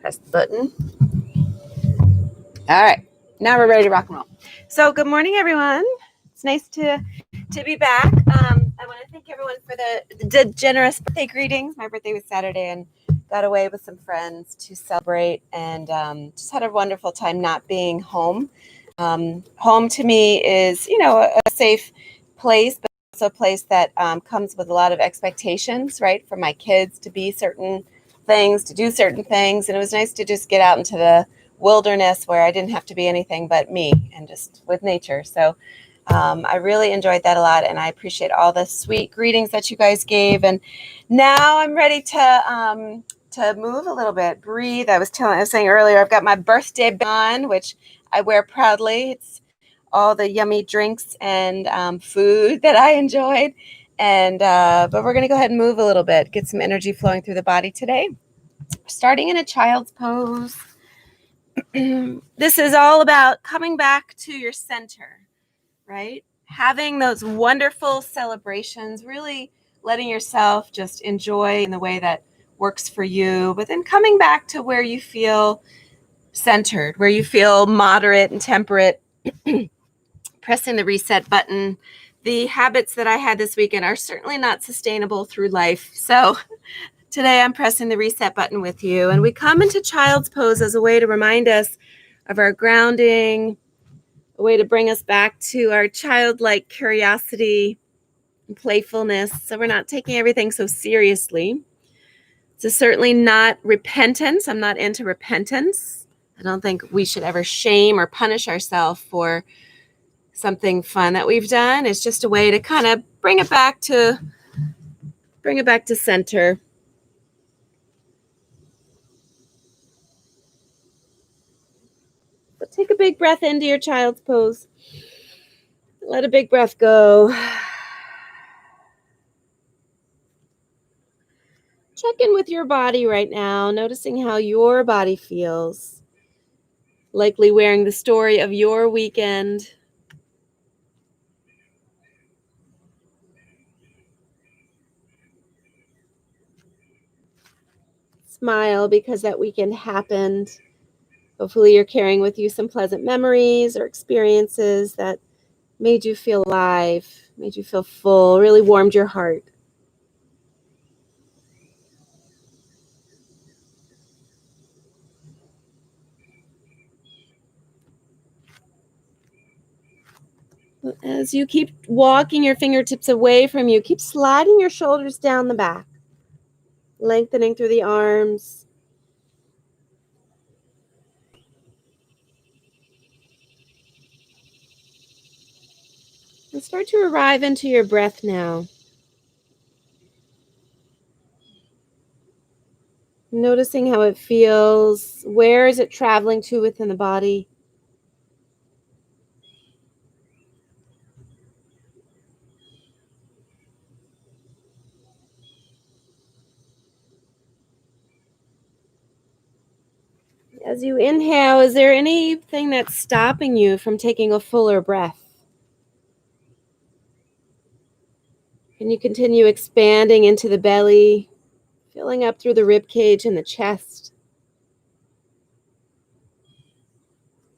Press the button. All right, now we're ready to rock and roll. So good morning, everyone. It's nice to be back. I want to thank everyone for the generous birthday greetings. My birthday was Saturday and got away with some friends to celebrate and just had a wonderful time not being home. Home to me is, a safe place, but also a place that comes with a lot of expectations, right? For my kids to be certain things, to do certain things. And it was nice to just get out into the wilderness where I didn't have to be anything but me and just with nature. So I really enjoyed that a lot, and I appreciate all the sweet greetings that you guys gave. And now I'm ready to move a little bit, breathe. I was saying earlier, I've got my birthday band on, which I wear proudly. It's all the yummy drinks and food that I enjoyed. And but we're going to go ahead and move a little bit, get some energy flowing through the body today. Starting in a child's pose. This is all about coming back to your center, right? Having those wonderful celebrations, really letting yourself just enjoy in the way that works for you, but then coming back to where you feel centered, where you feel moderate and temperate, pressing the reset button. The habits that I had this weekend are certainly not sustainable through life. So today I'm pressing the reset button with you. And we come into child's pose as a way to remind us of our grounding, a way to bring us back to our childlike curiosity and playfulness. So we're not taking everything so seriously. It's certainly not repentance. I'm not into repentance. I don't think we should ever shame or punish ourselves for something fun that we've done. It's just a way to kind of bring it back to center. But take a big breath into your child's pose. Let a big breath go. Check in with your body right now, noticing how your body feels. Likely wearing the story of your weekend. Smile because that weekend happened. Hopefully you're carrying with you some pleasant memories or experiences that made you feel alive, made you feel full, really warmed your heart. As you keep walking your fingertips away from you, keep sliding your shoulders down the back, lengthening through the arms. And start to arrive into your breath now. Noticing how it feels. Where is it traveling to within the body? As you inhale, is there anything that's stopping you from taking a fuller breath? Can you continue expanding into the belly, filling up through the rib cage and the chest?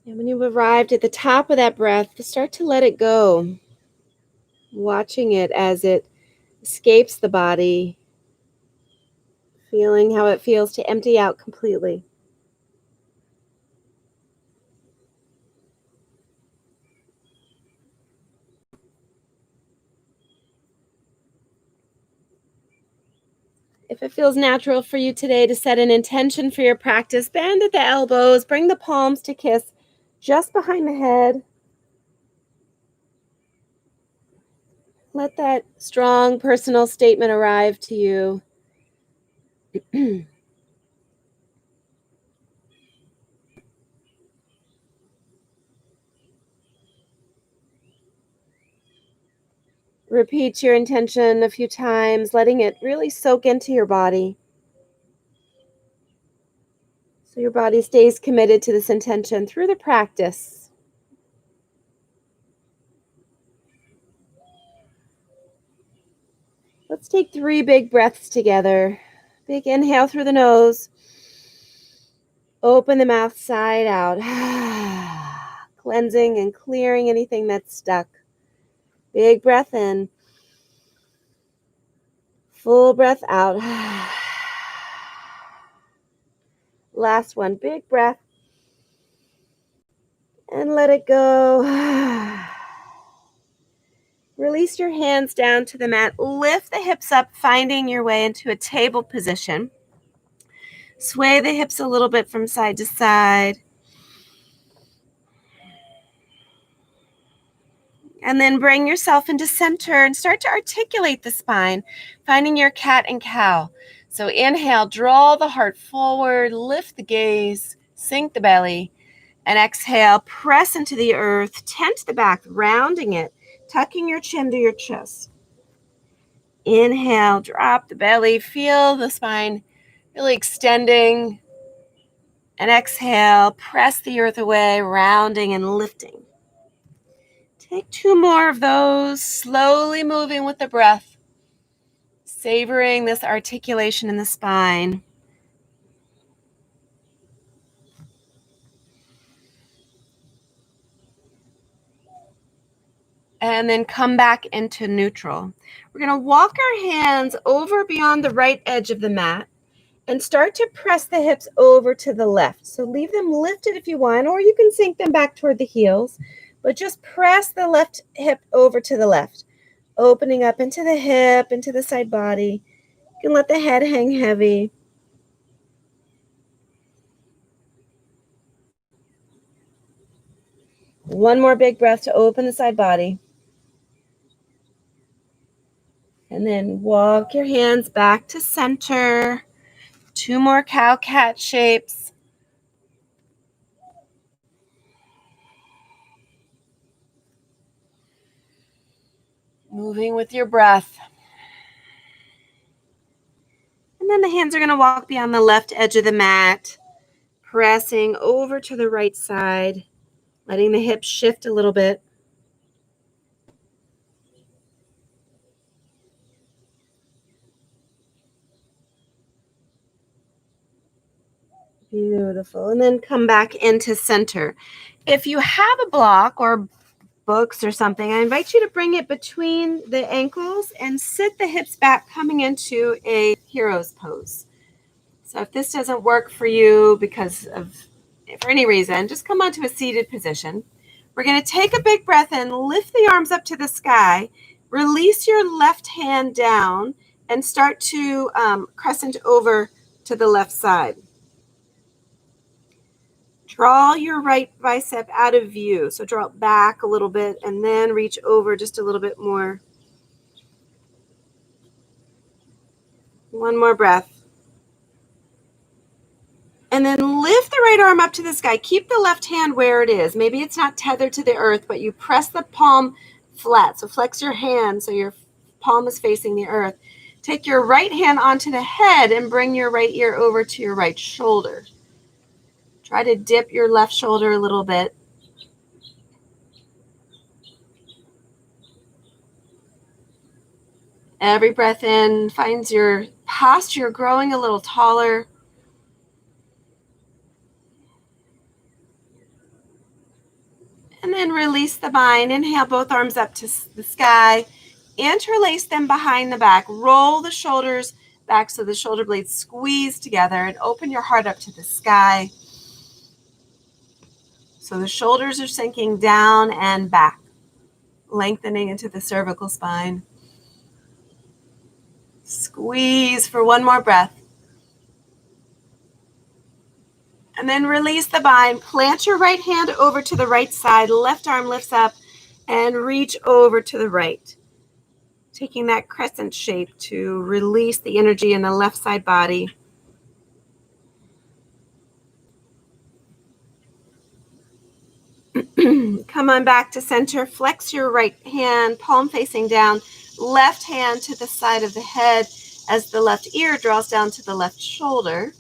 And when you've arrived at the top of that breath, start to let it go, watching it as it escapes the body, feeling how it feels to empty out completely. If it feels natural for you today to set an intention for your practice, bend at the elbows, bring the palms to kiss just behind the head. Let that strong personal statement arrive to you. Repeat your intention a few times, letting it really soak into your body. So your body stays committed to this intention through the practice. Let's take 3 big breaths together. Big inhale through the nose. Open the mouth side out. Cleansing and clearing anything that's stuck. Big breath in. Full breath out. Last one. Big breath. And let it go. Release your hands down to the mat. Lift the hips up, finding your way into a table position. Sway the hips a little bit from side to side. And then bring yourself into center and start to articulate the spine, finding your cat and cow. So inhale, draw the heart forward, lift the gaze, sink the belly. And exhale, press into the earth, tent the back, rounding it, tucking your chin to your chest. Inhale, drop the belly, feel the spine really extending. And exhale, press the earth away, rounding and lifting. Take 2 more of those, slowly moving with the breath, savoring this articulation in the spine. And then come back into neutral. We're going to walk our hands over beyond the right edge of the mat and start to press the hips over to the left. So leave them lifted if you want, or you can sink them back toward the heels, but just press the left hip over to the left, opening up into the hip, into the side body. You can let the head hang heavy. One more big breath to open the side body. And then walk your hands back to center. 2 more cow-cat shapes. Moving with your breath. And then the hands are going to walk beyond the left edge of the mat, pressing over to the right side, letting the hips shift a little bit. Beautiful. And then come back into center. If you have a block or books or something, I invite you to bring it between the ankles and sit the hips back, coming into a hero's pose. So if this doesn't work for you for any reason, just come onto a seated position. We're going to take a big breath in, lift the arms up to the sky, release your left hand down, and start to crescent over to the left side. Draw your right bicep out of view. So draw it back a little bit and then reach over just a little bit more. One more breath. And then lift the right arm up to the sky. Keep the left hand where it is. Maybe it's not tethered to the earth, but you press the palm flat. So flex your hand so your palm is facing the earth. Take your right hand onto the head and bring your right ear over to your right shoulder. Try to dip your left shoulder a little bit. Every breath in finds your posture growing a little taller. And then release the bind. Inhale both arms up to the sky. Interlace them behind the back. Roll the shoulders back so the shoulder blades squeeze together, and open your heart up to the sky. So the shoulders are sinking down and back, lengthening into the cervical spine. Squeeze for one more breath. And then release the bind. Plant your right hand over to the right side. Left arm lifts up and reach over to the right. Taking that crescent shape to release the energy in the left side body. Come on back to center. Flex your right hand, palm facing down. Left hand to the side of the head as the left ear draws down to the left shoulder.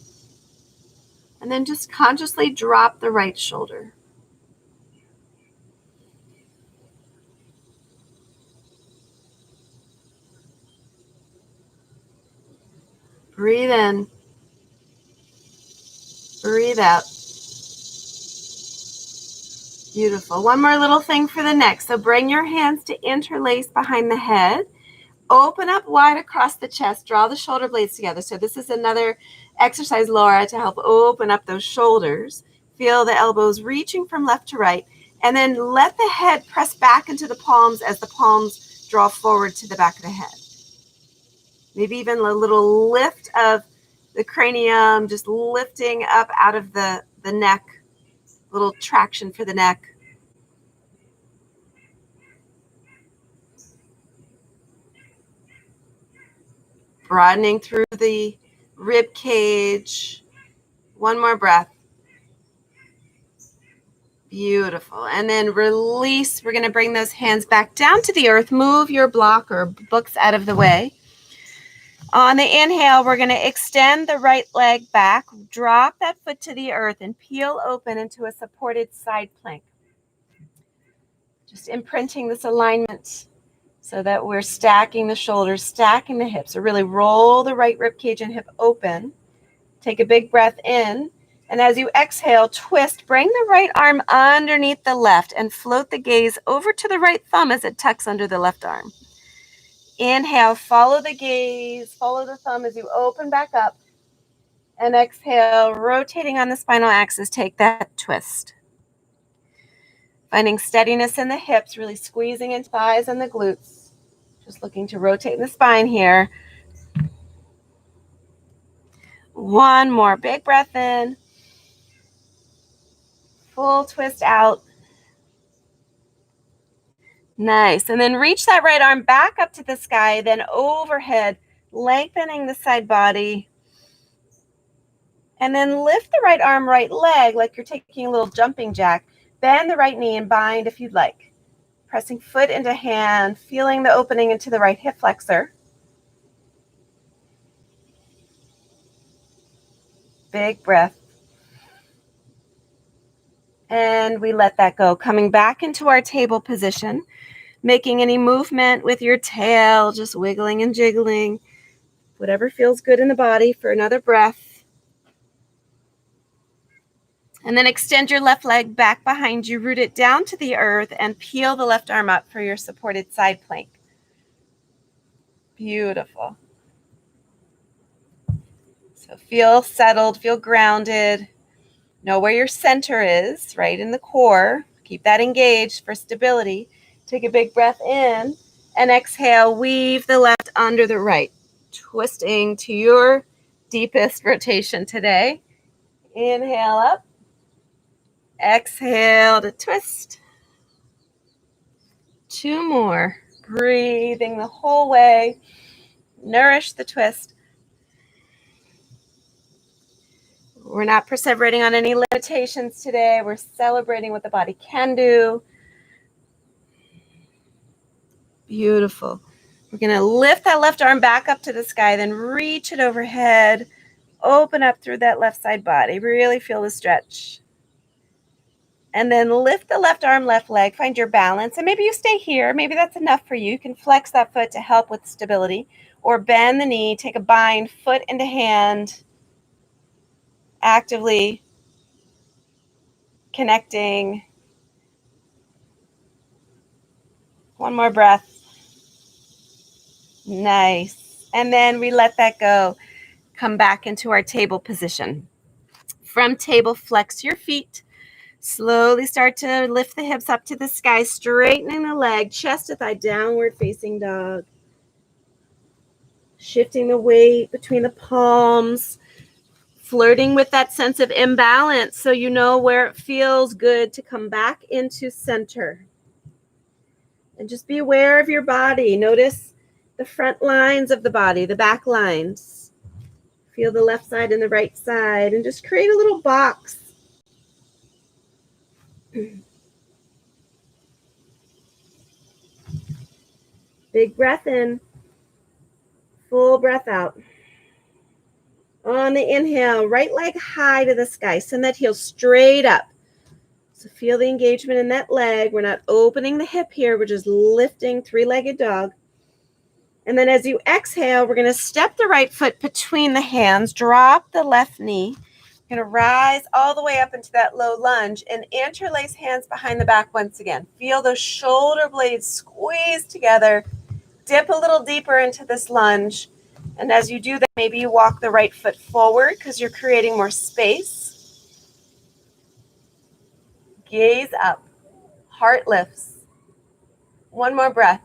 And then just consciously drop the right shoulder. Breathe in. Breathe out. Beautiful. One more little thing for the neck. So bring your hands to interlace behind the head. Open up wide across the chest. Draw the shoulder blades together. So this is another exercise, Laura, to help open up those shoulders. Feel the elbows reaching from left to right. And then let the head press back into the palms as the palms draw forward to the back of the head. Maybe even a little lift of the cranium, just lifting up out of the neck. Little traction for the neck. Broadening through the rib cage. One more breath. Beautiful. And then release. We're going to bring those hands back down to the earth. Move your block or books out of the way. On the inhale, we're going to extend the right leg back. Drop that foot to the earth and peel open into a supported side plank. Just imprinting this alignment so that we're stacking the shoulders, stacking the hips. So really roll the right rib cage and hip open. Take a big breath in. And as you exhale, twist. Bring the right arm underneath the left and float the gaze over to the right thumb as it tucks under the left arm. Inhale, follow the gaze, follow the thumb as you open back up. And exhale, rotating on the spinal axis, take that twist. Finding steadiness in the hips, really squeezing into thighs and the glutes. Just looking to rotate the spine here. One more big breath in. Full twist out. Nice. And then reach that right arm back up to the sky, then overhead, lengthening the side body. And then lift the right arm, right leg, like you're taking a little jumping jack. Bend the right knee and bind if you'd like. Pressing foot into hand, feeling the opening into the right hip flexor. Big breath. And we let that go. Coming back into our table position. Making any movement with your tail, just wiggling and jiggling. Whatever feels good in the body for another breath. And then extend your left leg back behind you, root it down to the earth, and peel the left arm up for your supported side plank. Beautiful. So feel settled, feel grounded. Know where your center is, right in the core. Keep that engaged for stability. Take a big breath in and exhale, weave the left under the right, twisting to your deepest rotation today. Inhale up, exhale to twist. Two more, breathing the whole way, nourish the twist. We're not perseverating on any limitations today. We're celebrating what the body can do. Beautiful. We're going to lift that left arm back up to the sky, then reach it overhead. Open up through that left side body. Really feel the stretch. And then lift the left arm, left leg. Find your balance. And maybe you stay here. Maybe that's enough for you. You can flex that foot to help with stability. Or bend the knee. Take a bind, foot into hand. Actively connecting. One more breath. Nice. And then we let that go. Come back into our table position. From table, flex your feet. Slowly start to lift the hips up to the sky, straightening the leg, chest to thigh, downward facing dog. Shifting the weight between the palms. Flirting with that sense of imbalance so you know where it feels good to come back into center. And just be aware of your body. Notice the front lines of the body, the back lines. Feel the left side and the right side, and just create a little box. Big breath in, full breath out. On the inhale, right leg high to the sky. Send that heel straight up. So feel the engagement in that leg. We're not opening the hip here. We're just lifting, three-legged dog. And then as you exhale, we're going to step the right foot between the hands. Drop the left knee. You're going to rise all the way up into that low lunge and interlace hands behind the back once again. Feel those shoulder blades squeeze together. Dip a little deeper into this lunge. And as you do that, maybe you walk the right foot forward because you're creating more space. Gaze up. Heart lifts. One more breath.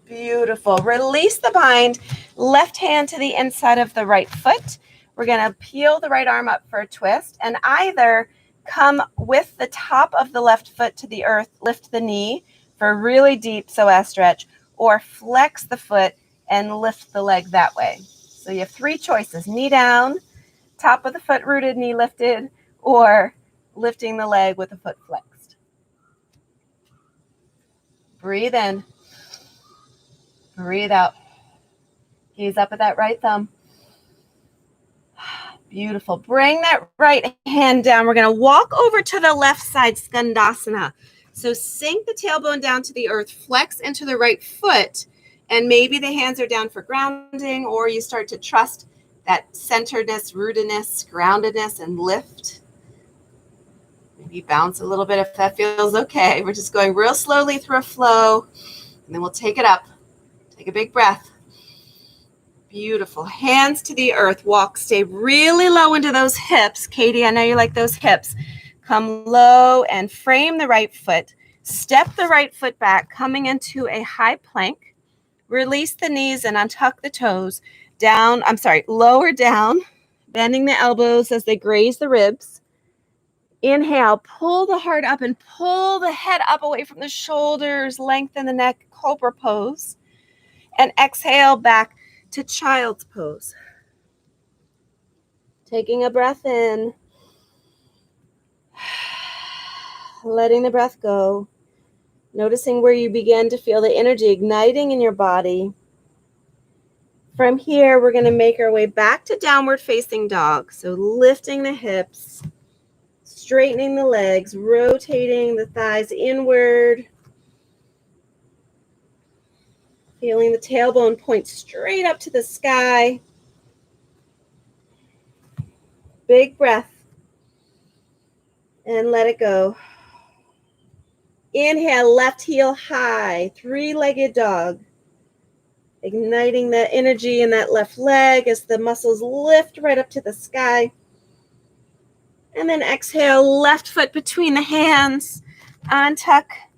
Beautiful. Release the bind. Left hand to the inside of the right foot. We're going to peel the right arm up for a twist and either come with the top of the left foot to the earth, lift the knee for a really deep psoas stretch, or flex the foot and lift the leg that way. So you have three choices: knee down, top of the foot rooted, knee lifted, or lifting the leg with the foot flexed. Breathe in. Breathe out. Gaze up at that right thumb. Beautiful. Bring that right hand down. We're going to walk over to the left side, Skandasana. So sink the tailbone down to the earth, flex into the right foot, and maybe the hands are down for grounding, or you start to trust that centeredness, rootedness, groundedness, and lift. Maybe bounce a little bit if that feels okay. We're just going real slowly through a flow, and then we'll take it up. Take a big breath. Beautiful. Hands to the earth. Walk. Stay really low into those hips. Katie, I know you like those hips. Come low and frame the right foot. Step the right foot back, coming into a high plank. Release the knees and untuck the toes. Lower down, bending the elbows as they graze the ribs. Inhale, pull the heart up and pull the head up away from the shoulders. Lengthen the neck, cobra pose. And exhale back to child's pose. Taking a breath in, letting the breath go, noticing where you begin to feel the energy igniting in your body. From here, we're going to make our way back to downward facing dog. So lifting the hips, straightening the legs, rotating the thighs inward, feeling the tailbone point straight up to the sky. Big breath. And let it go. Inhale, left heel high, three-legged dog. Igniting the energy in that left leg as the muscles lift right up to the sky. And then exhale, left foot between the hands. Drop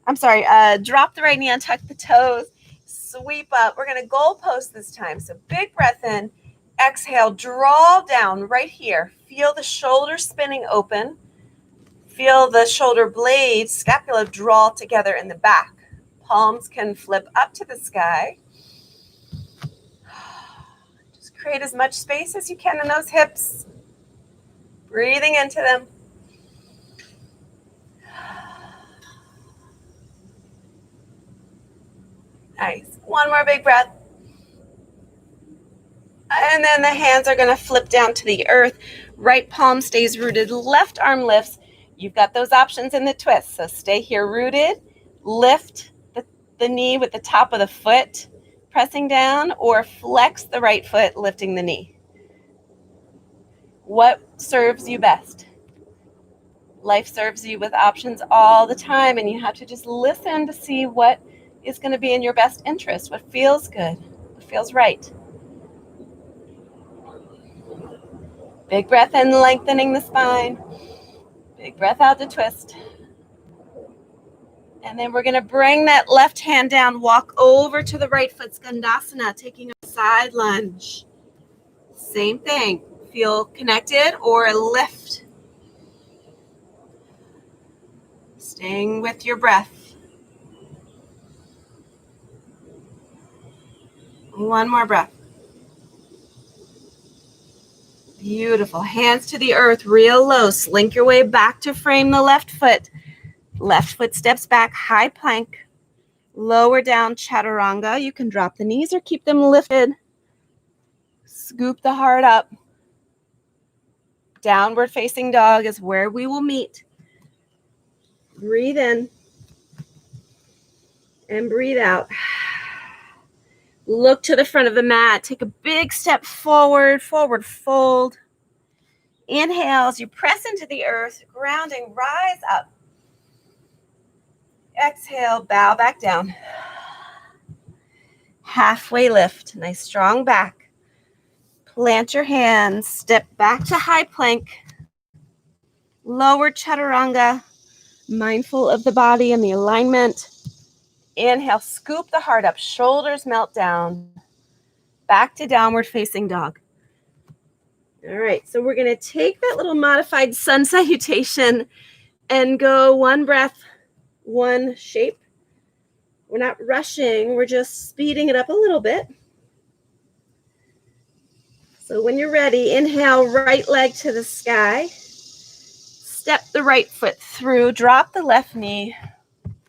the right knee, untuck the toes. Sweep up. We're going to goal post this time. So big breath in. Exhale, draw down right here. Feel the shoulders spinning open. Feel the shoulder blades, scapula draw together in the back. Palms can flip up to the sky. Just create as much space as you can in those hips. Breathing into them. Nice. One more big breath. And then the hands are going to flip down to the earth. Right palm stays rooted. Left arm lifts. You've got those options in the twist. So stay here rooted. Lift the knee with the top of the foot pressing down, or flex the right foot lifting the knee. What serves you best? Life serves you with options all the time, and you have to just listen to see what is going to be in your best interest, what feels good, what feels right. Big breath in, lengthening the spine. Big breath out to twist. And then we're going to bring that left hand down, walk over to the right foot, Skandasana, taking a side lunge. Same thing. Feel connected or lift. Staying with your breath. One more breath. Beautiful. Hands to the earth, real low. Slink your way back to frame the left foot. Left foot steps back, high plank. Lower down, chaturanga. You can drop the knees or keep them lifted. Scoop the heart up. Downward facing dog is where we will meet. Breathe in and breathe out. Look to the front of the mat. Take a big step forward, forward fold. Inhale as you press into the earth, grounding, rise up. Exhale, bow back down. Halfway lift, nice strong back. Plant your hands, step back to high plank. Lower chaturanga, mindful of the body and the alignment. Inhale, scoop the heart up, shoulders melt down. Back to downward facing dog. All right, so we're gonna take that little modified sun salutation and go one breath, one shape. We're not rushing, we're just speeding it up a little bit. So when you're ready, inhale, right leg to the sky. Step the right foot through, drop the left knee,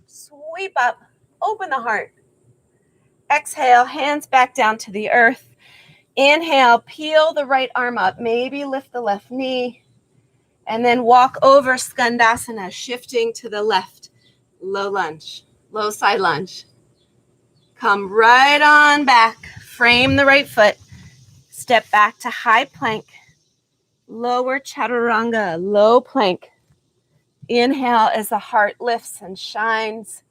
sweep up, open the heart. Exhale, hands back down to the earth. Inhale, peel the right arm up, maybe lift the left knee, and then walk over Skandasana, shifting to the left. Low lunge, low side lunge. Come right on back, frame the right foot, step back to high plank, lower chaturanga, low plank. Inhale as the heart lifts and shines.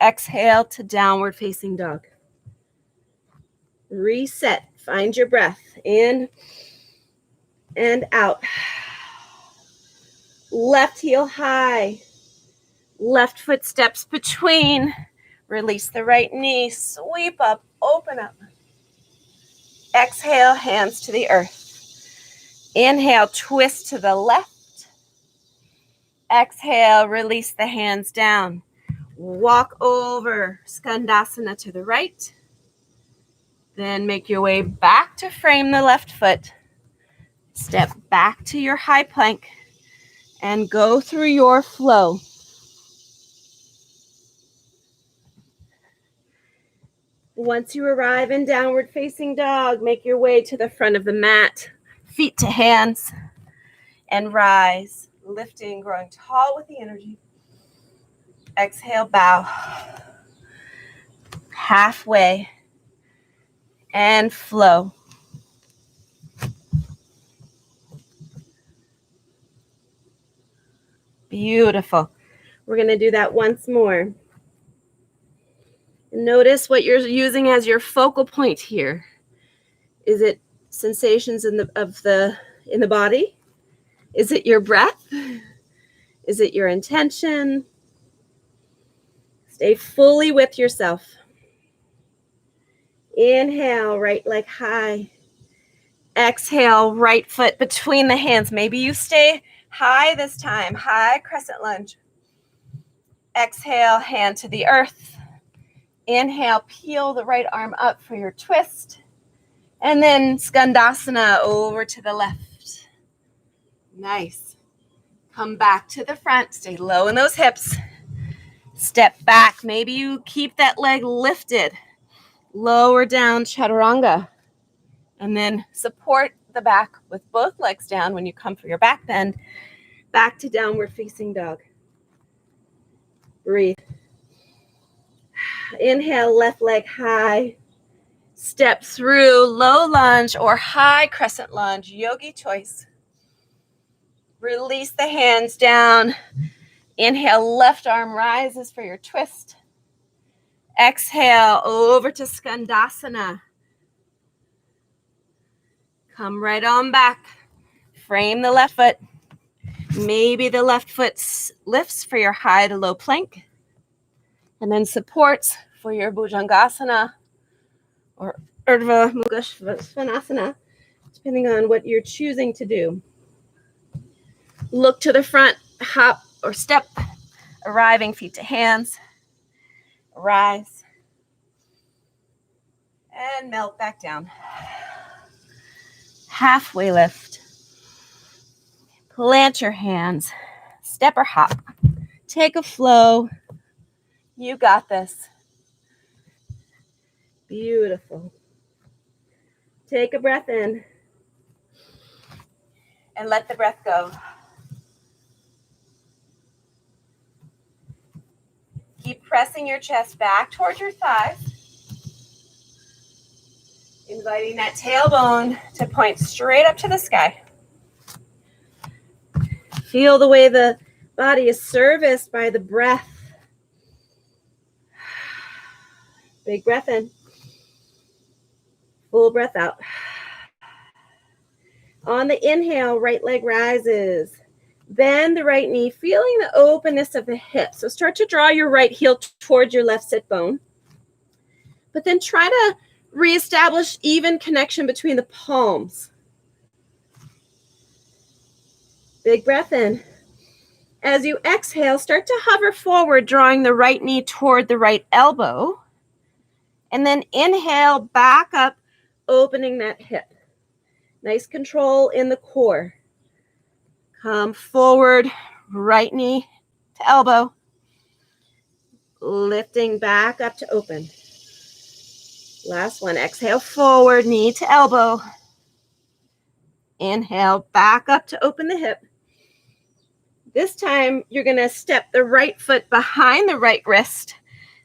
Exhale to downward facing dog. Reset, find your breath, in and out. Left heel high, left foot steps between. Release the right knee, sweep up, open up. Exhale, hands to the earth. Inhale, twist to the left. Exhale, release the hands down. Walk over Skandasana to the right. Then make your way back to frame the left foot. Step back to your high plank and go through your flow. Once you arrive in downward facing dog, make your way to the front of the mat, feet to hands, and rise, lifting, growing tall with the energy. Exhale, bow. Halfway, and flow. Beautiful. We're going to do that once more. Notice what you're using as your focal point here. Is it sensations in the body? Is it your breath? Is it your intention? Stay fully with yourself. Inhale, right leg high. Exhale, right foot between the hands. Maybe you stay high this time. High crescent lunge. Exhale, hand to the earth. Inhale, peel the right arm up for your twist. And then Skandasana over to the left. Nice. Come back to the front. Stay low in those hips. Step back. Maybe you keep that leg lifted. Lower down chaturanga. And then support the back with both legs down when you come for your back bend. Back to downward facing dog. Breathe. Inhale, left leg high. Step through low lunge or high crescent lunge, yogi choice. Release the hands down. Inhale, left arm rises for your twist. Exhale, over to Skandasana. Come right on back. Frame the left foot. Maybe the left foot lifts for your high to low plank. And then supports for your Bhujangasana or Urdhva Mukha Svanasana, depending on what you're choosing to do. Look to the front, hop or step, arriving feet to hands. Rise. And melt back down. Halfway lift. Plant your hands. Step or hop. Take a flow. You got this. Beautiful. Take a breath in. And let the breath go. Keep pressing your chest back towards your thighs. Inviting that tailbone to point straight up to the sky. Feel the way the body is serviced by the breath. Big breath in. Full breath out. On the inhale, right leg rises. Bend the right knee, feeling the openness of the hip. So start to draw your right heel towards your left sit bone. But then try to reestablish even connection between the palms. Big breath in. As you exhale, start to hover forward, drawing the right knee toward the right elbow. And then inhale, back up, opening that hip. Nice control in the core. Come forward, right knee to elbow. Lifting back up to open. Last one, exhale forward, knee to elbow. Inhale, back up to open the hip. This time, you're going to step the right foot behind the right wrist.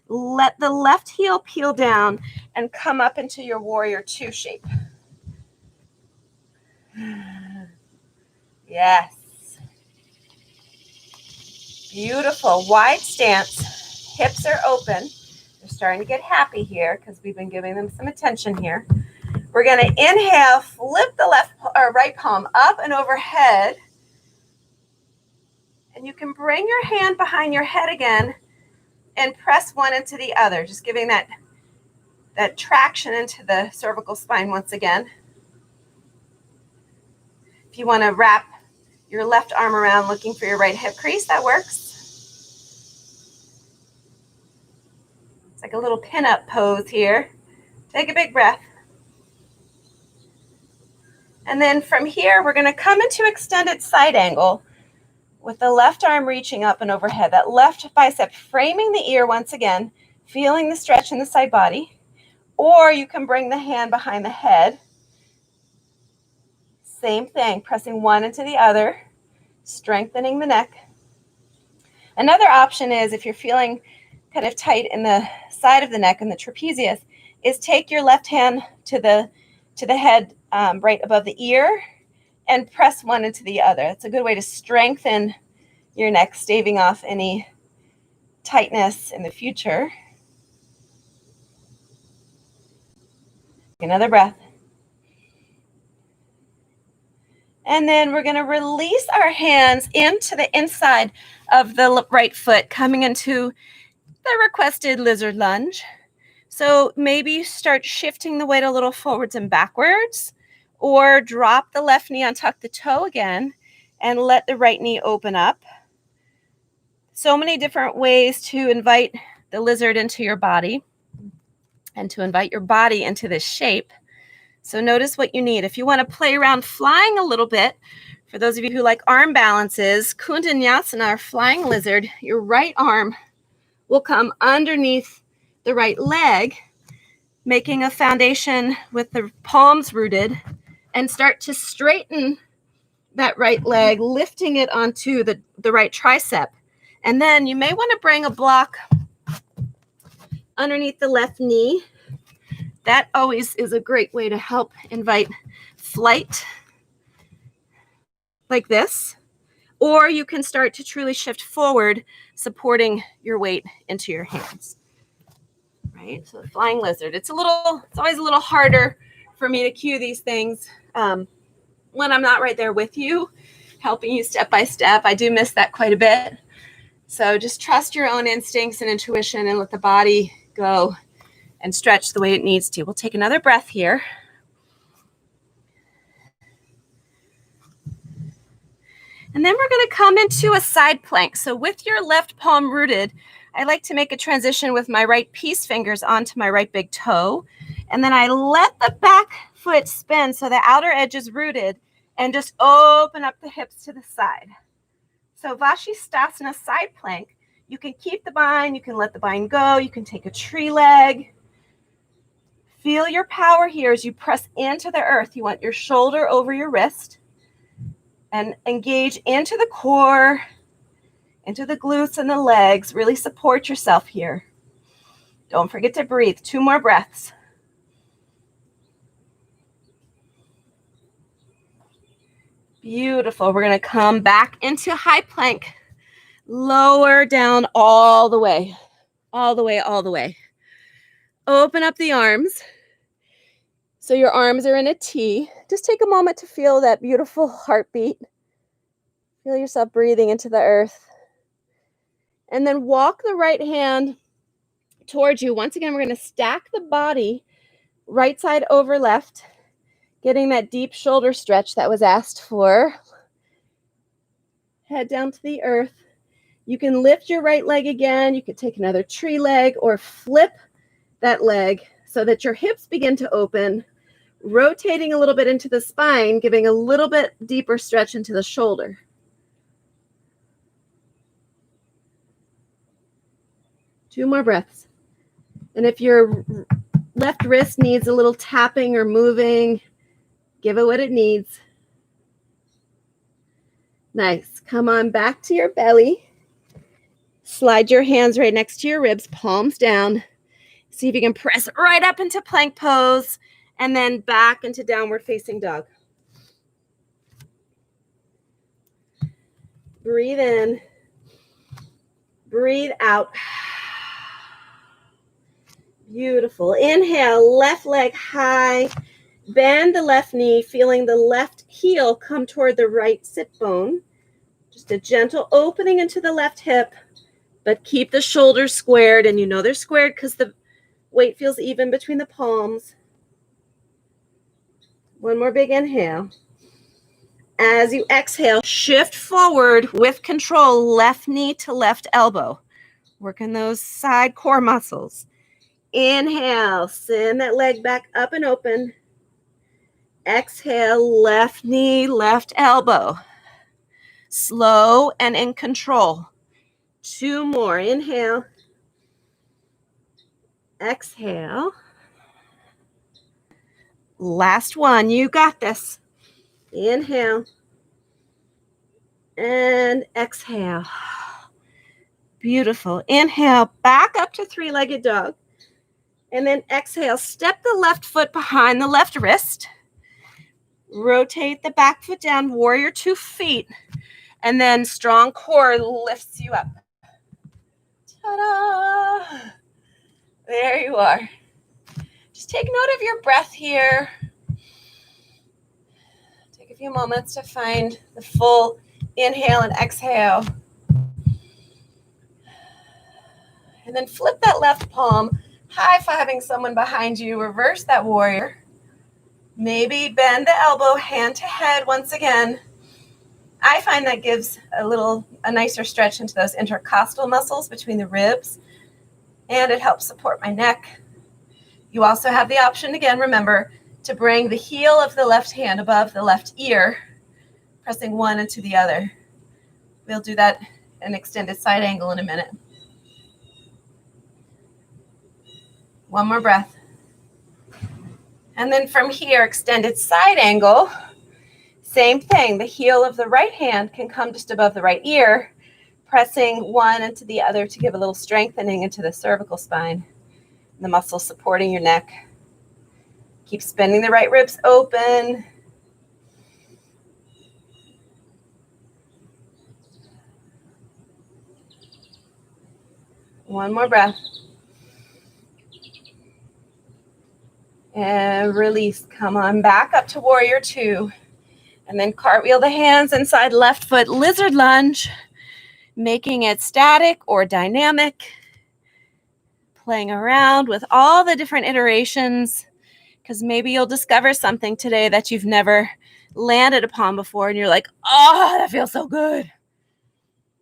Let the left heel peel down and come up into your warrior two shape. Yes. Beautiful. Wide stance. Hips are open. They're starting to get happy here because we've been giving them some attention here. We're going to inhale, flip the left or right palm up and overhead. And you can bring your hand behind your head again and press one into the other, just giving that traction into the cervical spine once again. If you want to wrap your left arm around looking for your right hip crease, that works. It's like a little pin-up pose here. Take a big breath. And then from here, we're going to come into extended side angle with the left arm reaching up and overhead. That left bicep framing the ear once again, feeling the stretch in the side body. Or you can bring the hand behind the head. Same thing, pressing one into the other, strengthening the neck. Another option is, if you're feeling kind of tight in the side of the neck and the trapezius, is take your left hand to the head right above the ear and press one into the other. It's a good way to strengthen your neck, staving off any tightness in the future. Another breath. And then we're going to release our hands into the inside of the right foot, coming into the requested lizard lunge. So maybe start shifting the weight a little forwards and backwards, or drop the left knee, untuck the toe again, and let the right knee open up. So many different ways to invite the lizard into your body and to invite your body into this shape. So notice what you need. If you want to play around flying a little bit, for those of you who like arm balances, Kundanyasana or flying lizard, your right arm will come underneath the right leg, making a foundation with the palms rooted, and start to straighten that right leg, lifting it onto the right tricep. And then you may want to bring a block underneath the left knee. That always is a great way to help invite flight, like this. Or you can start to truly shift forward, supporting your weight into your hands. Right? So the flying lizard. It's always a little harder for me to cue these things when I'm not right there with you, helping you step by step. I do miss that quite a bit. So just trust your own instincts and intuition and let the body go and stretch the way it needs to. We'll take another breath here. And then we're going to come into a side plank. So with your left palm rooted, I like to make a transition with my right peace fingers onto my right big toe. And then I let the back foot spin so the outer edge is rooted, and just open up the hips to the side. So Vashisthasana side plank, you can keep the bind, you can let the bind go, you can take a tree leg. Feel your power here as you press into the earth. You want your shoulder over your wrist and engage into the core, into the glutes and the legs. Really support yourself here. Don't forget to breathe. 2 more breaths. Beautiful. We're going to come back into high plank. Lower down all the way, all the way, all the way. Open up the arms. So your arms are in a T. Just take a moment to feel that beautiful heartbeat. Feel yourself breathing into the earth. And then walk the right hand towards you. Once again, we're going to stack the body right side over left, getting that deep shoulder stretch that was asked for. Head down to the earth. You can lift your right leg again. You could take another tree leg or flip that leg so that your hips begin to open, rotating a little bit into the spine, giving a little bit deeper stretch into the shoulder. Two more breaths. And if your left wrist needs a little tapping or moving, give it what it needs. Nice. Come on back to your belly. Slide your hands right next to your ribs, palms down. See if you can press right up into plank pose and then back into downward facing dog. Breathe in. Breathe out. Beautiful. Inhale, left leg high. Bend the left knee, feeling the left heel come toward the right sit bone. Just a gentle opening into the left hip, but keep the shoulders squared. And you know they're squared because the weight feels even between the palms. One more big inhale. As you exhale, shift forward with control, left knee to left elbow. Working those side core muscles. Inhale, send that leg back up and open. Exhale, left knee, left elbow. Slow and in control. Two more. Inhale. Exhale. Last one. You got this. Inhale. And exhale. Beautiful. Inhale, back up to three-legged dog. And then exhale, step the left foot behind the left wrist. Rotate the back foot down, warrior 2 feet. And then strong core lifts you up. Ta-da! There you are. Just take note of your breath here. Take a few moments to find the full inhale and exhale. And then flip that left palm, high-fiving someone behind you. Reverse that warrior. Maybe bend the elbow hand to head once again. I find that gives a nicer stretch into those intercostal muscles between the ribs, and it helps support my neck. You also have the option, again, remember, to bring the heel of the left hand above the left ear, pressing one into the other. We'll do that in extended side angle in a minute. One more breath. And then from here, extended side angle, same thing. The heel of the right hand can come just above the right ear, pressing one into the other to give a little strengthening into the cervical spine, the muscles supporting your neck. Keep spinning the right ribs open. One more breath. And release. Come on back up to warrior 2. And then cartwheel the hands inside left foot, lizard lunge, making it static or dynamic. Playing around with all the different iterations, because maybe you'll discover something today that you've never landed upon before, and you're like, oh, that feels so good.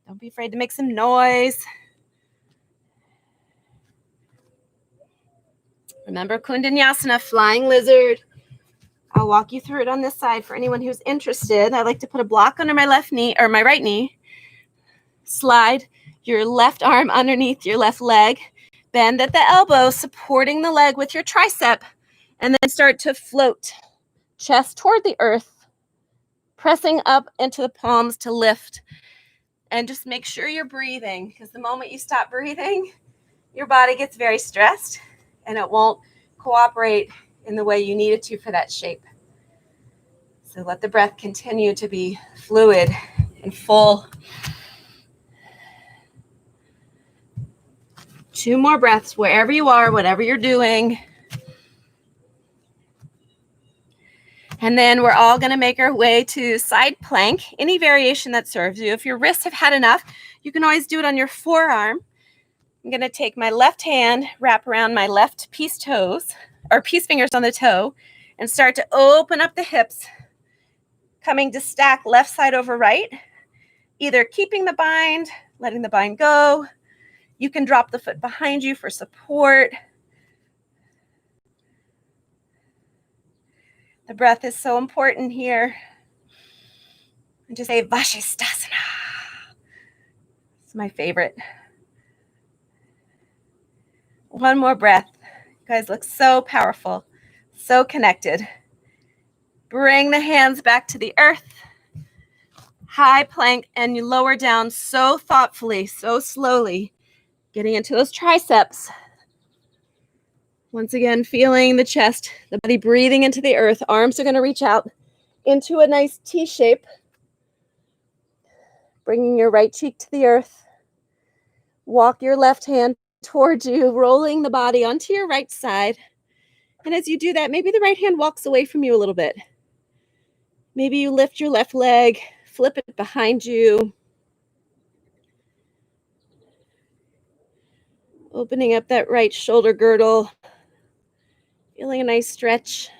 Don't be afraid to make some noise. Remember Kundanyasana, flying lizard. I'll walk you through it on this side for anyone who's interested. I like to put a block under my left knee or my right knee. Slide your left arm underneath your left leg. Bend at the elbow, supporting the leg with your tricep. And then start to float. Chest toward the earth. Pressing up into the palms to lift. And just make sure you're breathing, because the moment you stop breathing, your body gets very stressed and it won't cooperate in the way you need it to for that shape. So let the breath continue to be fluid and full. 2 more breaths wherever you are, whatever you're doing. And then we're all going to make our way to side plank, any variation that serves you. If your wrists have had enough, you can always do it on your forearm. I'm going to take my left hand, wrap around my left peace toes, or peace fingers on the toe, and start to open up the hips, coming to stack left side over right, either keeping the bind, letting the bind go. You can drop the foot behind you for support. The breath is so important here. And just say Vashisthasana. It's my favorite. One more breath. You guys look so powerful, so connected. Bring the hands back to the earth. High plank, and you lower down so thoughtfully, so slowly, getting into those triceps. Once again, feeling the chest, the body breathing into the earth. Arms are going to reach out into a nice T shape. Bringing your right cheek to the earth. Walk your left hand towards you, rolling the body onto your right side. And as you do that, maybe the right hand walks away from you a little bit. Maybe you lift your left leg, flip it behind you. Opening up that right shoulder girdle. Feeling a nice stretch.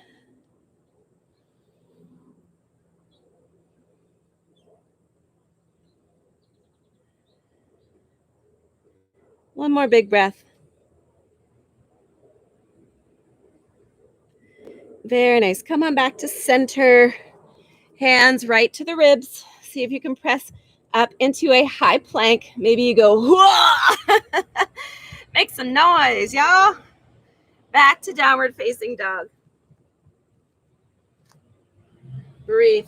One more big breath. Very nice. Come on back to center. Hands right to the ribs. See if you can press up into a high plank. Maybe you go, whoa! Make some noise, y'all. Back to downward facing dog. Breathe.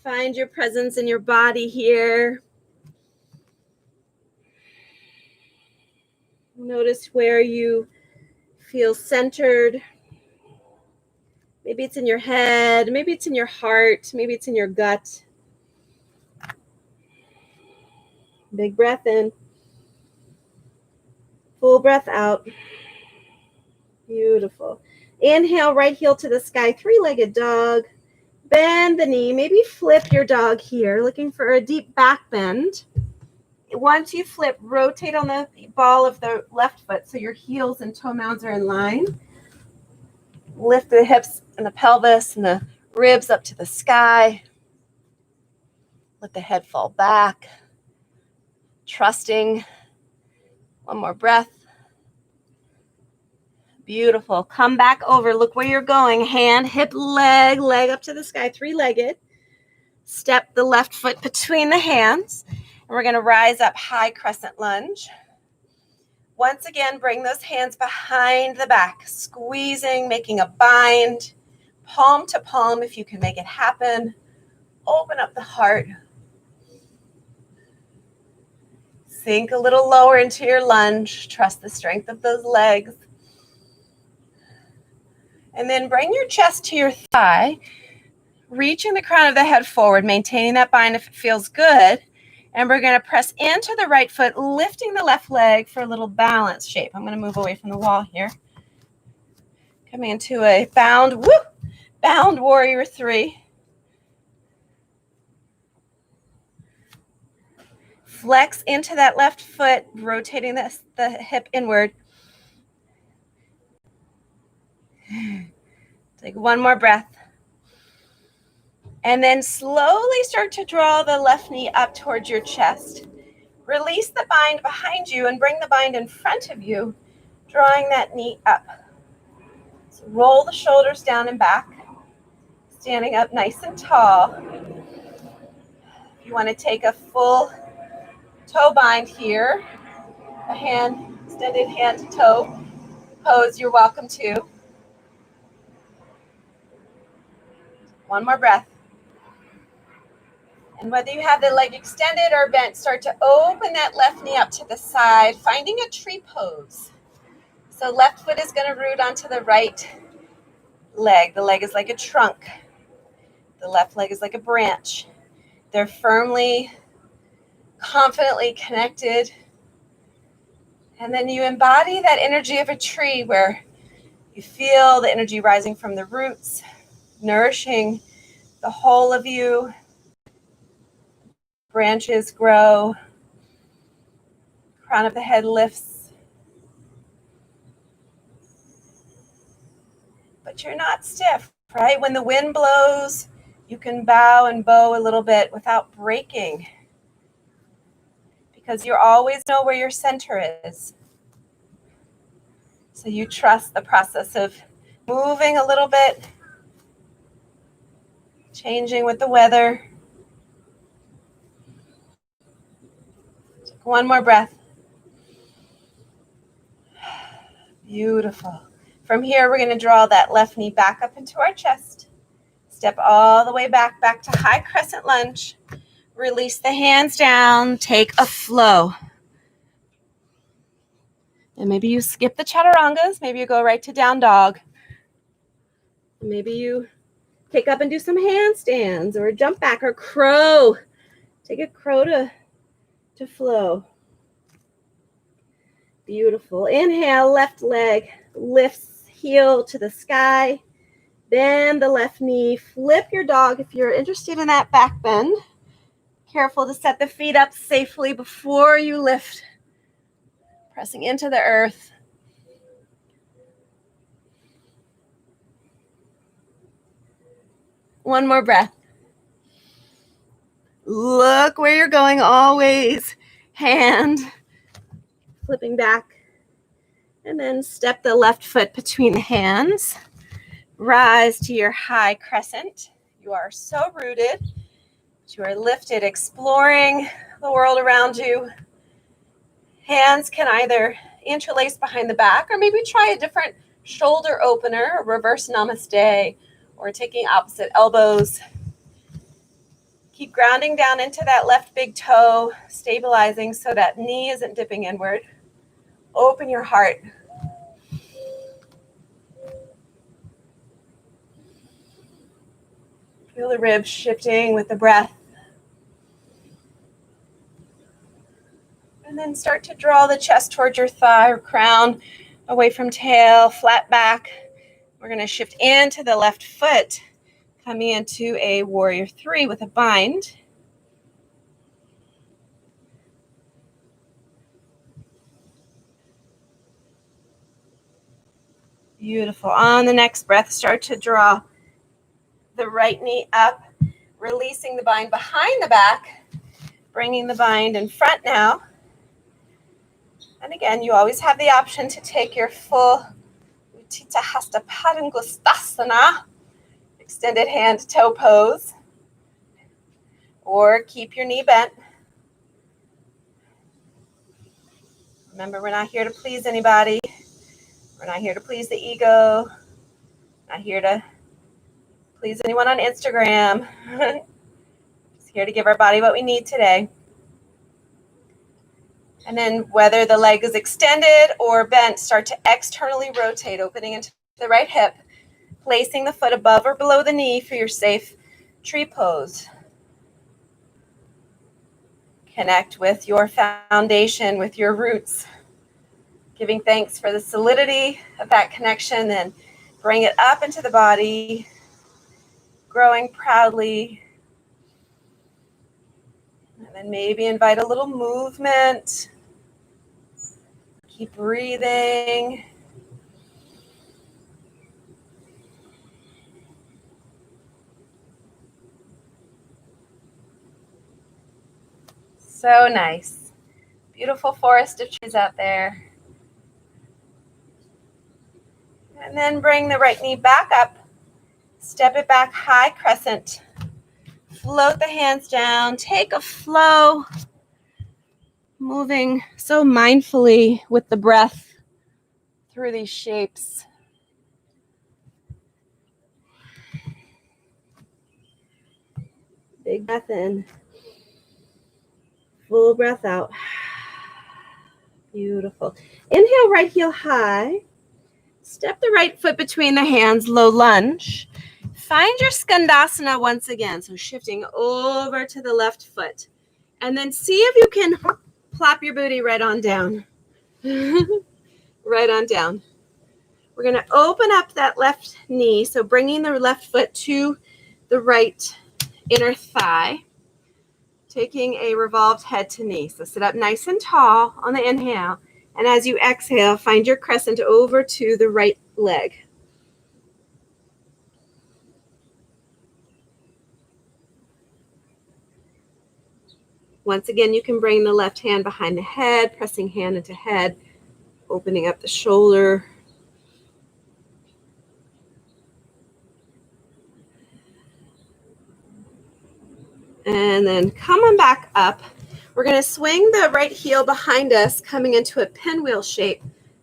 Find your presence in your body here. Notice where you feel centered. Maybe it's in your head. Maybe it's in your heart. Maybe it's in your gut. Big breath in. Full breath out. Beautiful. Inhale, right heel to the sky, 3-legged dog. Bend the knee. Maybe flip your dog here, looking for a deep back bend. Once you flip, rotate on the ball of the left foot so your heels and toe mounds are in line. Lift the hips and the pelvis and the ribs up to the sky. Let the head fall back. Trusting. One more breath. Beautiful. Come back over. Look where you're going. Hand, hip, leg up to the sky, 3-legged. Step the left foot between the hands. And we're going to rise up, high crescent lunge. Once again, bring those hands behind the back, squeezing, making a bind, palm to palm if you can make it happen. Open up the heart. Sink a little lower into your lunge. Trust the strength of those legs. And then bring your chest to your thigh, reaching the crown of the head forward, maintaining that bind if it feels good. And we're going to press into the right foot, lifting the left leg for a little balance shape. I'm going to move away from the wall here. Coming into a bound warrior 3. Flex into that left foot, rotating the hip inward. Take one more breath. And then slowly start to draw the left knee up towards your chest. Release the bind behind you and bring the bind in front of you, drawing that knee up. So roll the shoulders down and back, standing up nice and tall. If you want to take a full toe bind here, a hand, extended hand to toe pose, you're welcome to. One more breath. And whether you have the leg extended or bent, start to open that left knee up to the side, finding a tree pose. So left foot is going to root onto the right leg. The leg is like a trunk. The left leg is like a branch. They're firmly, confidently connected. And then you embody that energy of a tree where you feel the energy rising from the roots, nourishing the whole of you. Branches grow. Crown of the head lifts. But you're not stiff, right? When the wind blows, you can bow and bow a little bit without breaking, because you always know where your center is. So you trust the process of moving a little bit, changing with the weather. Take one more breath. Beautiful. From here, we're going to draw that left knee back up into our chest. Step all the way back to high crescent lunge. Release the hands down. Take a flow. And maybe you skip the chaturangas. Maybe you go right to down dog. Maybe you pick up and do some handstands or jump back or crow. Take a crow to flow. Beautiful. Inhale, left leg lifts, heel to the sky. Bend the left knee. Flip your dog if you're interested in that back bend. Careful to set the feet up safely before you lift. Pressing into the earth. One more breath. Look where you're going always. Hand flipping back. And then step the left foot between the hands. Rise to your high crescent. You are so rooted. You are lifted, exploring the world around you. Hands can either interlace behind the back, or maybe try a different shoulder opener, a reverse namaste, or taking opposite elbows. Keep grounding down into that left big toe, stabilizing so that knee isn't dipping inward. Open your heart. Feel the ribs shifting with the breath. And then start to draw the chest towards your thigh or crown, away from tail, flat back. We're going to shift into the left foot, coming into a warrior 3 with a bind. Beautiful. On the next breath, start to draw the right knee up, releasing the bind behind the back, bringing the bind in front now. And again, you always have the option to take your full Utthita Hasta Padangusthasana, extended hand to toe pose, or keep your knee bent. Remember, we're not here to please anybody. We're not here to please the ego. Not here to please anyone on Instagram. Just here to give our body what we need today. And then whether the leg is extended or bent, start to externally rotate, opening into the right hip, placing the foot above or below the knee for your safe tree pose. Connect with your foundation, with your roots, giving thanks for the solidity of that connection, and bring it up into the body, growing proudly. And then maybe invite a little movement. Keep breathing. So nice. Beautiful forest of trees out there. And then bring the right knee back up. Step it back, high crescent. Float the hands down. Take a flow. Moving so mindfully with the breath through these shapes. Big breath in. Full breath out. Beautiful. Inhale, right heel high. Step the right foot between the hands, low lunge. Find your skandasana once again. So shifting over to the left foot. And then see if you can plop your booty right on down. Right on down. We're going to open up that left knee. So bringing the left foot to the right inner thigh. Taking a revolved head to knee. So sit up nice and tall on the inhale. And as you exhale, find your crescent over to the right leg. Once again, you can bring the left hand behind the head, pressing hand into head, opening up the shoulder. And then coming back up, we're going to swing the right heel behind us, coming into a pinwheel shape,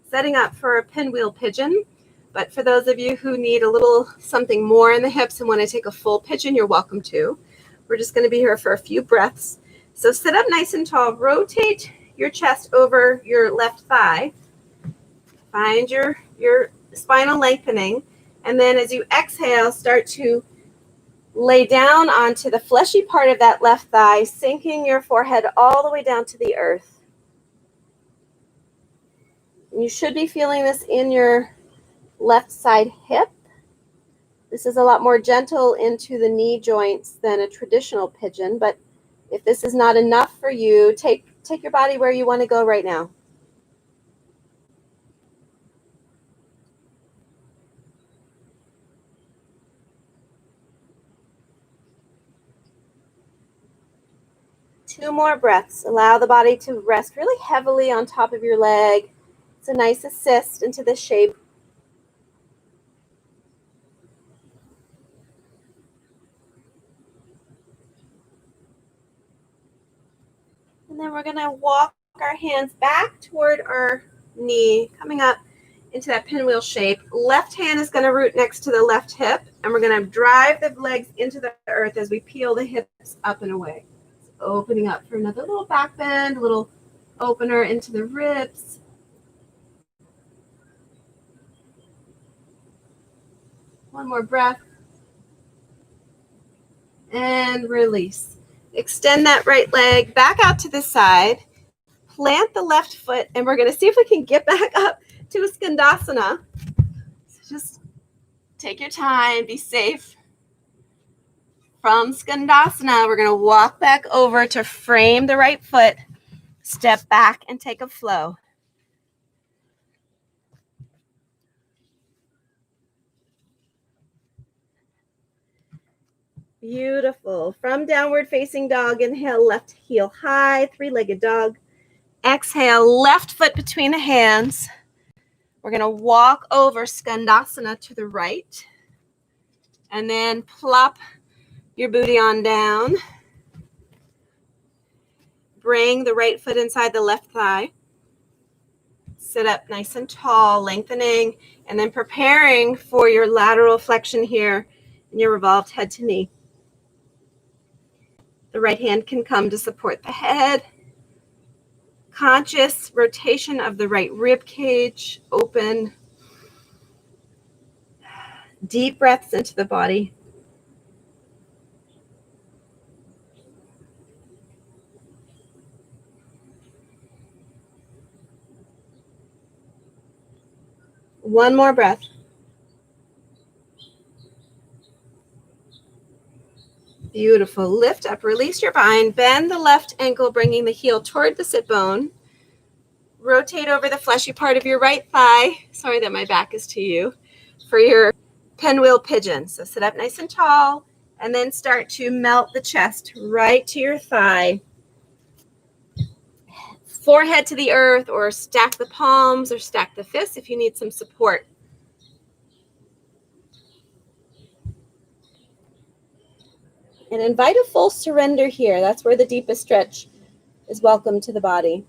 setting up for a pinwheel pigeon. But for those of you who need a little something more in the hips and want to take a full pigeon, you're welcome to. We're just going to be here for a few breaths. So sit up nice and tall. Rotate your chest over your left thigh. Find your spinal lengthening. And then as you exhale, start to lay down onto the fleshy part of that left thigh, sinking your forehead all the way down to the earth. You should be feeling this in your left side hip. This is a lot more gentle into the knee joints than a traditional pigeon, but if this is not enough for you, take your body where you want to go right now. Two more breaths. Allow the body to rest really heavily on top of your leg. It's a nice assist into this shape. And then we're going to walk our hands back toward our knee, coming up into that pinwheel shape. Left hand is going to root next to the left hip, and we're going to drive the legs into the earth as we peel the hips up and away. Opening up for another little back bend, a little opener into the ribs. One more breath. And release. Extend that right leg back out to the side. Plant the left foot, and we're going to see if we can get back up to a skandasana. So just take your time, be safe. From skandasana, we're going to walk back over to frame the right foot, step back, and take a flow. Beautiful. From downward facing dog, inhale, left heel high, three-legged dog. Exhale, left foot between the hands. We're going to walk over skandasana to the right. And then plop your booty on down. Bring the right foot inside the left thigh. Sit up nice and tall, lengthening, and then preparing for your lateral flexion here in your revolved head to knee. The right hand can come to support the head. Conscious rotation of the right rib cage, open. Deep breaths into the body. One more breath. Beautiful. Lift up, release your spine, bend the left ankle, bringing the heel toward the sit bone. Rotate over the fleshy part of your right thigh. Sorry that my back is to you. For your pinwheel pigeon. So sit up nice and tall, and then start to melt the chest right to your thigh. Forehead to the earth, or stack the palms or stack the fists if you need some support. And invite a full surrender here. That's where the deepest stretch is welcome to the body.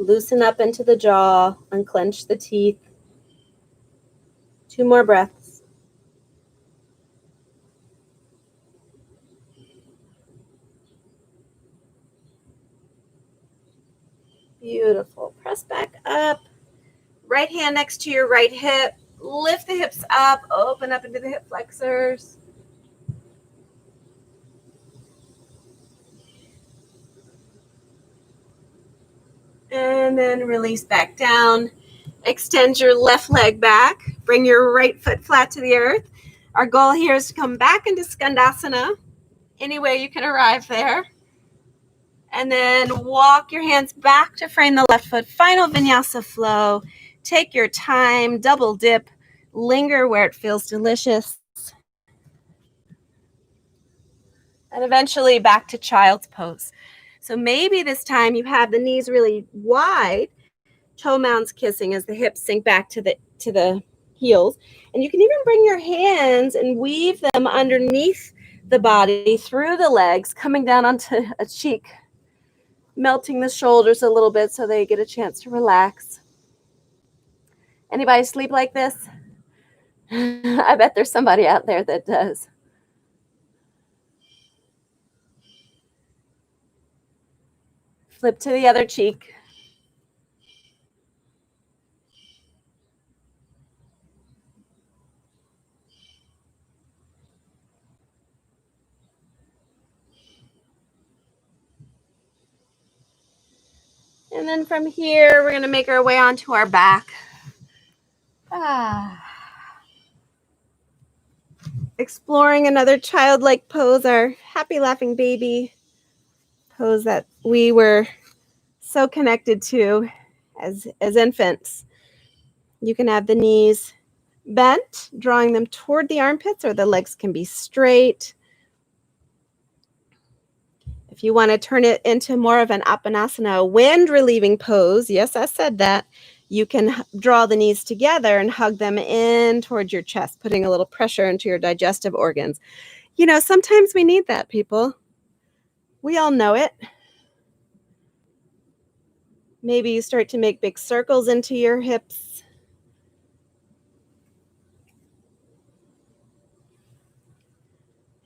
Loosen up into the jaw, unclench the teeth. 2 more breaths. Beautiful. Press back up. Right hand next to your right hip. Lift the hips up. Open up into the hip flexors. And then release back down. Extend your left leg back. Bring your right foot flat to the earth. Our goal here is to come back into Skandasana. Any way you can arrive there. And then walk your hands back to frame the left foot. Final vinyasa flow. Take your time, double dip, linger where it feels delicious. And eventually back to child's pose. So maybe this time you have the knees really wide, toe mounds kissing as the hips sink back to the heels. And you can even bring your hands and weave them underneath the body through the legs, coming down onto a cheek, melting the shoulders a little bit so they get a chance to relax. Anybody sleep like this? I bet there's somebody out there that does. Flip to the other cheek. And then from here, we're going to make our way onto our back. Exploring another childlike pose, our happy laughing baby pose that we were so connected to as infants. You can have the knees bent, drawing them toward the armpits, or the legs can be straight. If you want to turn it into more of an Apanasana, wind relieving pose, yes, I said that, you can draw the knees together and hug them in towards your chest, putting a little pressure into your digestive organs. You know, sometimes we need that, people. We all know it. Maybe you start to make big circles into your hips.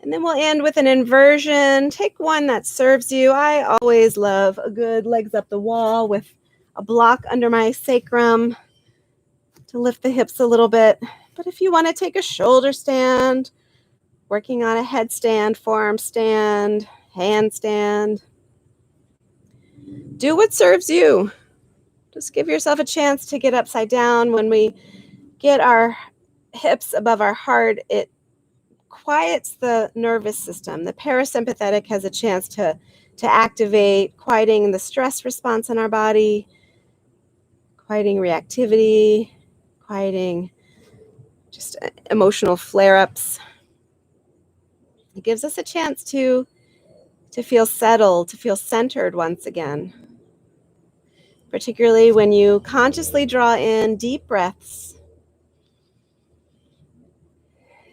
And then we'll end with an inversion. Take one that serves you. I always love a good legs up the wall with a block under my sacrum to lift the hips a little bit. But if you want to take a shoulder stand, working on a headstand, forearm stand, handstand, do what serves you. Just give yourself a chance to get upside down. When we get our hips above our heart, it quiets the nervous system. The parasympathetic has a chance to activate, quieting the stress response in our body, quieting reactivity, quieting just emotional flare-ups. It gives us a chance to feel settled, to feel centered once again. Particularly when you consciously draw in deep breaths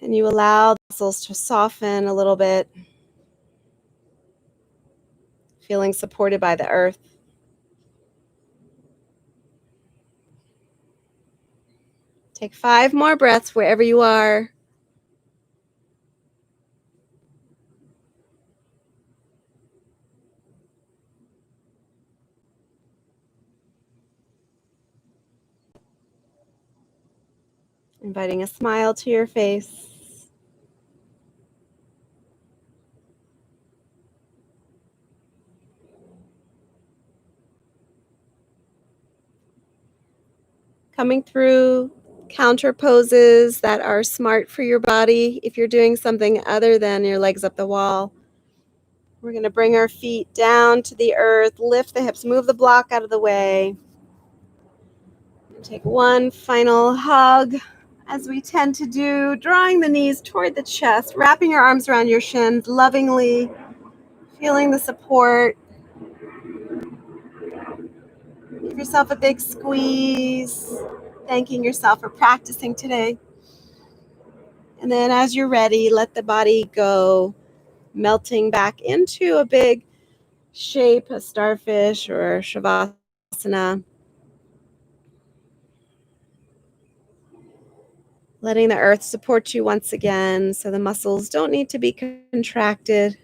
and you allow the muscles to soften a little bit, feeling supported by the earth. Take 5 more breaths wherever you are. Inviting a smile to your face. Coming through counter poses that are smart for your body. If you're doing something other than your legs up the wall, we're going to bring our feet down to the earth, lift the hips, move the block out of the way. Take one final hug, as we tend to do, drawing the knees toward the chest, wrapping your arms around your shins, lovingly feeling the support. Give yourself a big squeeze, thanking yourself for practicing today. And then as you're ready, let the body go, melting back into a big shape, a starfish or Shavasana Letting the earth support you once again, so the muscles don't need to be contracted.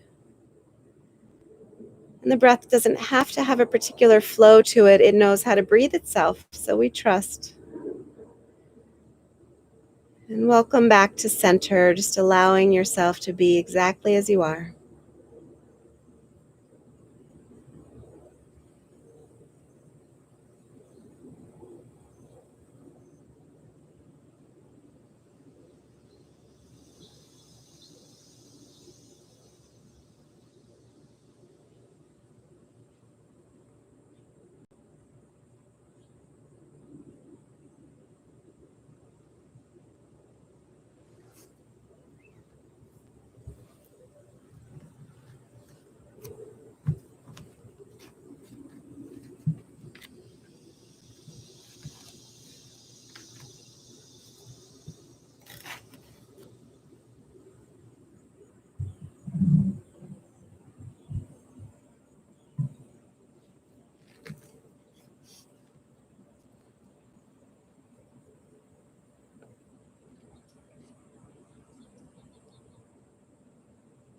And the breath doesn't have to have a particular flow to it. It knows how to breathe itself, so we trust. And welcome back to center, just allowing yourself to be exactly as you are.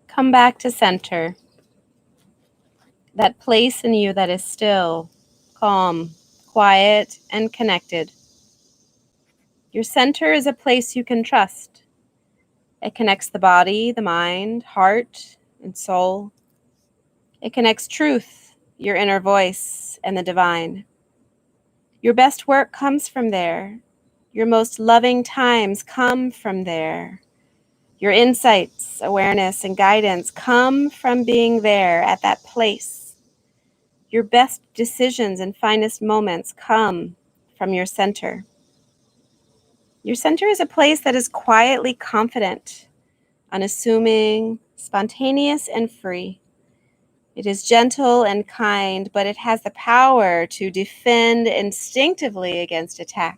Come back to center, that place in you that is still, calm, quiet, and connected. Your center is a place you can trust. It connects the body, the mind, heart, and soul. It connects truth, your inner voice, and the divine. Your best work comes from there. Your most loving times come from there. Your insights, awareness, and guidance come from being there at that place. Your best decisions and finest moments come from your center. Your center is a place that is quietly confident, unassuming, spontaneous, and free. It is gentle and kind, but it has the power to defend instinctively against attack.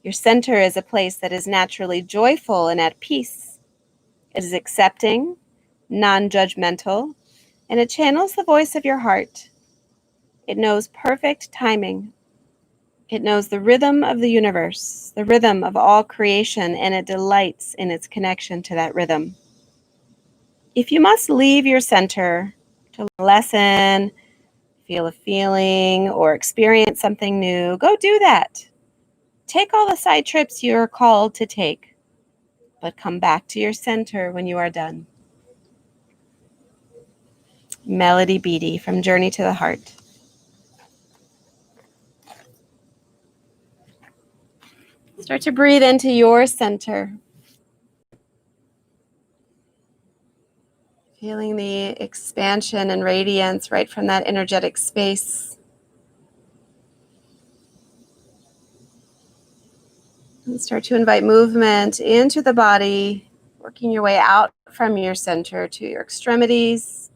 Your center is a place that is naturally joyful and at peace. It is accepting, non-judgmental, and it channels the voice of your heart. It knows perfect timing. It knows the rhythm of the universe, the rhythm of all creation, and it delights in its connection to that rhythm. If you must leave your center to learn a lesson, feel a feeling, or experience something new, go do that. Take all the side trips you are called to take, but come back to your center when you are done. Melody Beatty from Journey to the Heart. Start to breathe into your center. Feeling the expansion and radiance right from that energetic space. And start to invite movement into the body, working your way out from your center to your extremities,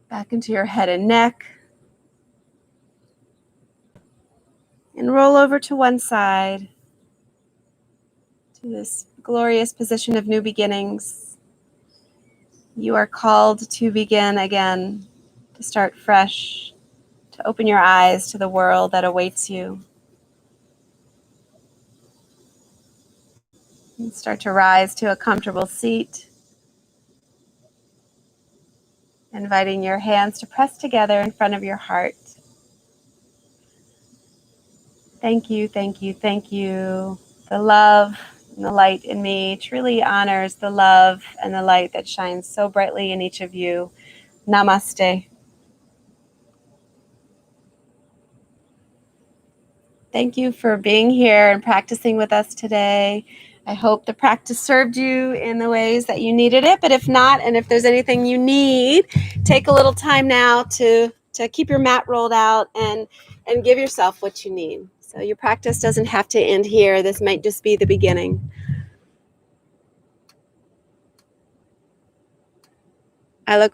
back into your head and neck. And roll over to one side to this glorious position of new beginnings. You are called to begin again, to start fresh, to open your eyes to the world that awaits you. And start to rise to a comfortable seat, inviting your hands to press together in front of your heart. Thank you, thank you, thank you. The love and the light in me truly honors the love and the light that shines so brightly in each of you. Namaste. Thank you for being here and practicing with us today. I hope the practice served you in the ways that you needed it, but if not, and if there's anything you need, take a little time now to keep your mat rolled out and give yourself what you need. So your practice doesn't have to end here. This might just be the beginning. I look